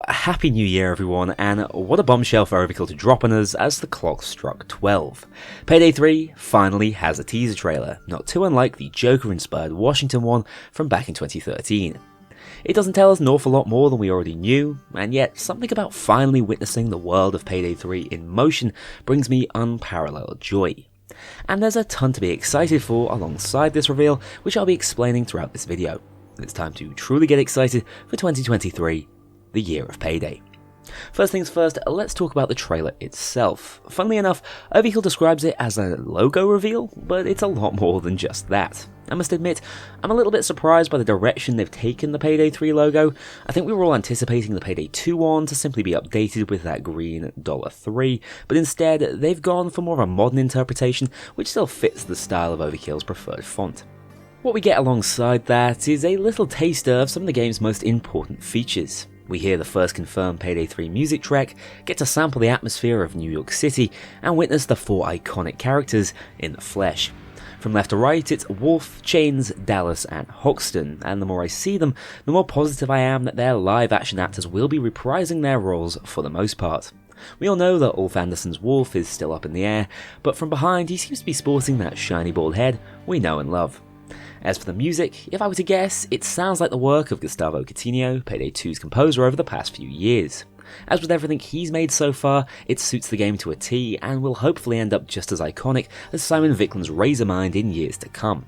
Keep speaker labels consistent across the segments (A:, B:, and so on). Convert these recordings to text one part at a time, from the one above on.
A: Happy New Year everyone, and what a bombshell for Overkill to drop on us as the clock struck 12. Payday 3 finally has a teaser trailer, not too unlike the Joker-inspired Washington one from back in 2013. It doesn't tell us an awful lot more than we already knew, and yet something about finally witnessing the world of Payday 3 in motion brings me unparalleled joy. And there's a ton to be excited for alongside this reveal, which I'll be explaining throughout this video. It's time to truly get excited for 2023. The year of Payday. First things first, let's talk about the trailer itself. Funnily enough, Overkill describes it as a logo reveal, but it's a lot more than just that. I must admit, I'm a little bit surprised by the direction they've taken the Payday 3 logo. I think we were all anticipating the Payday 2 one to simply be updated with that green $3, but instead they've gone for more of a modern interpretation which still fits the style of Overkill's preferred font. What we get alongside that is a little taster of some of the game's most important features. We hear the first confirmed Payday 3 music track, get to sample the atmosphere of New York City, and witness the 4 iconic characters in the flesh. From left to right, it's Wolf, Chains, Dallas, and Hoxton, and the more I see them, the more positive I am that their live-action actors will be reprising their roles for the most part. We all know that Ulf Andersson's Wolf is still up in the air, but from behind he seems to be sporting that shiny bald head we know and love. As for the music, if I were to guess, it sounds like the work of Gustavo Coutinho, Payday 2's composer over the past few years. As with everything he's made so far, it suits the game to a T and will hopefully end up just as iconic as Simon Vicklin's Razormind in years to come.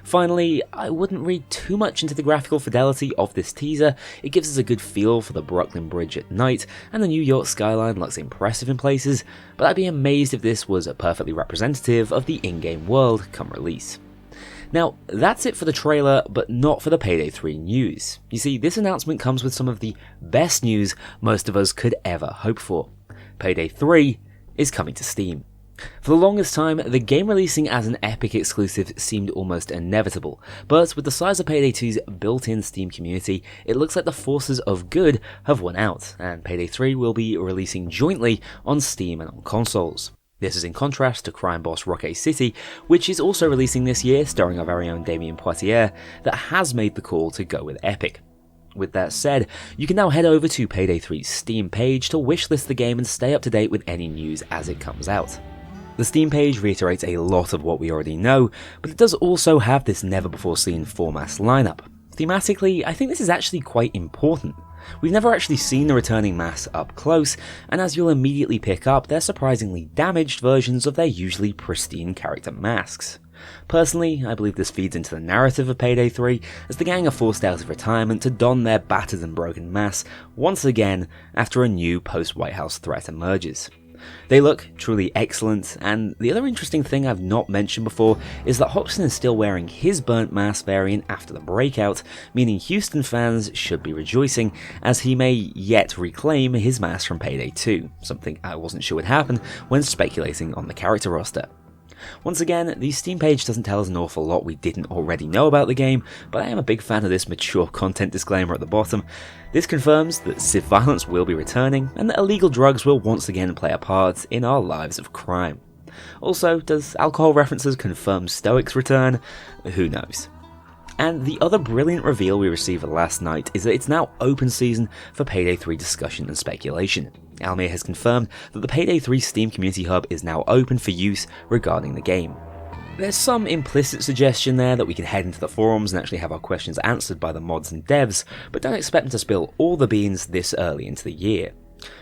A: Finally, I wouldn't read too much into the graphical fidelity of this teaser. It gives us a good feel for the Brooklyn Bridge at night, and the New York skyline looks impressive in places, but I'd be amazed if this was perfectly representative of the in-game world come release. Now, that's it for the trailer, but not for the Payday 3 news. You see, this announcement comes with some of the best news most of us could ever hope for. Payday 3 is coming to Steam. For the longest time, the game releasing as an Epic exclusive seemed almost inevitable, but with the size of Payday 2's built-in Steam community, it looks like the forces of good have won out, and Payday 3 will be releasing jointly on Steam and on consoles. This is in contrast to crime boss Roque City, which is also releasing this year, starring our very own Damien Poitier, that has made the call to go with Epic. With that said, you can now head over to Payday 3's Steam page to wishlist the game and stay up to date with any news as it comes out. The Steam page reiterates a lot of what we already know, but it does also have this never-before-seen 4-mass lineup. Thematically, I think this is actually quite important. We've never actually seen the returning mass up close, and as you'll immediately pick up, they're surprisingly damaged versions of their usually pristine character masks. Personally, I believe this feeds into the narrative of Payday 3, as the gang are forced out of retirement to don their battered and broken mass once again after a new post-White House threat emerges. They look truly excellent, and the other interesting thing I've not mentioned before is that Hoxton is still wearing his burnt mask variant after the breakout, meaning Houston fans should be rejoicing as he may yet reclaim his mask from Payday 2, something I wasn't sure would happen when speculating on the character roster. Once again, the Steam page doesn't tell us an awful lot we didn't already know about the game, but I am a big fan of this mature content disclaimer at the bottom. This confirms that civ violence will be returning, and that illegal drugs will once again play a part in our lives of crime. Also, does alcohol references confirm Stoic's return? Who knows. And the other brilliant reveal we received last night is that it's now open season for Payday 3 discussion and speculation. Almir has confirmed that the Payday 3 Steam Community Hub is now open for use regarding the game. There's some implicit suggestion there that we can head into the forums and actually have our questions answered by the mods and devs, but don't expect them to spill all the beans this early into the year.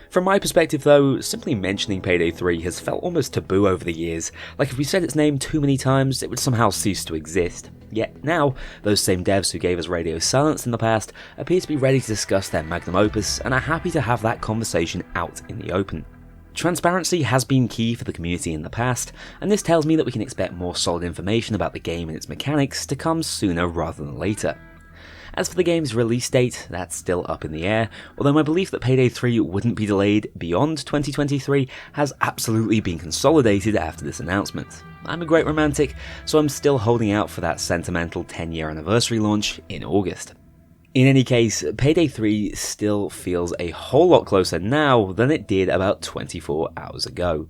A: From my perspective though, simply mentioning Payday 3 has felt almost taboo over the years, like if we said its name too many times it would somehow cease to exist. Yet now, those same devs who gave us radio silence in the past appear to be ready to discuss their magnum opus and are happy to have that conversation out in the open. Transparency has been key for the community in the past, and this tells me that we can expect more solid information about the game and its mechanics to come sooner rather than later. As for the game's release date, that's still up in the air, although my belief that Payday 3 wouldn't be delayed beyond 2023 has absolutely been consolidated after this announcement. I'm a great romantic, so I'm still holding out for that sentimental 10-year anniversary launch in August. In any case, Payday 3 still feels a whole lot closer now than it did about 24 hours ago.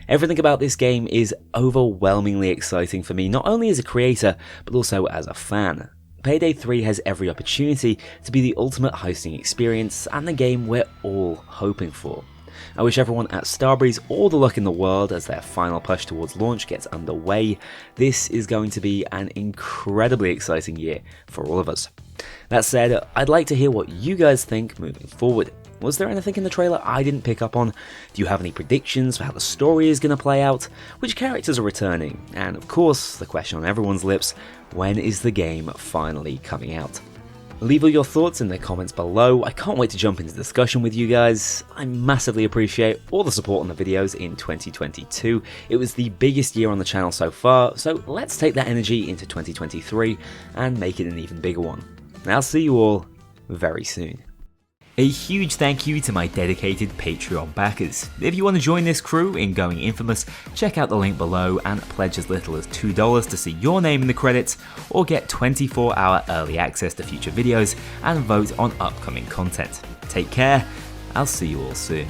A: Everything about this game is overwhelmingly exciting for me, not only as a creator, but also as a fan. Payday 3 has every opportunity to be the ultimate hosting experience and the game we're all hoping for. I wish everyone at Starbreeze all the luck in the world as their final push towards launch gets underway. This is going to be an incredibly exciting year for all of us. That said, I'd like to hear what you guys think moving forward. Was there anything in the trailer I didn't pick up on? Do you have any predictions for how the story is going to play out? Which characters are returning? And of course, the question on everyone's lips, when is the game finally coming out? Leave all your thoughts in the comments below. I can't wait to jump into discussion with you guys. I massively appreciate all the support on the videos in 2022. It was the biggest year on the channel so far, so let's take that energy into 2023 and make it an even bigger one. I'll see you all very soon. A huge thank you to my dedicated Patreon backers. If you want to join this crew in going infamous, check out the link below and pledge as little as $2 to see your name in the credits, or get 24-hour early access to future videos and vote on upcoming content. Take care, I'll see you all soon.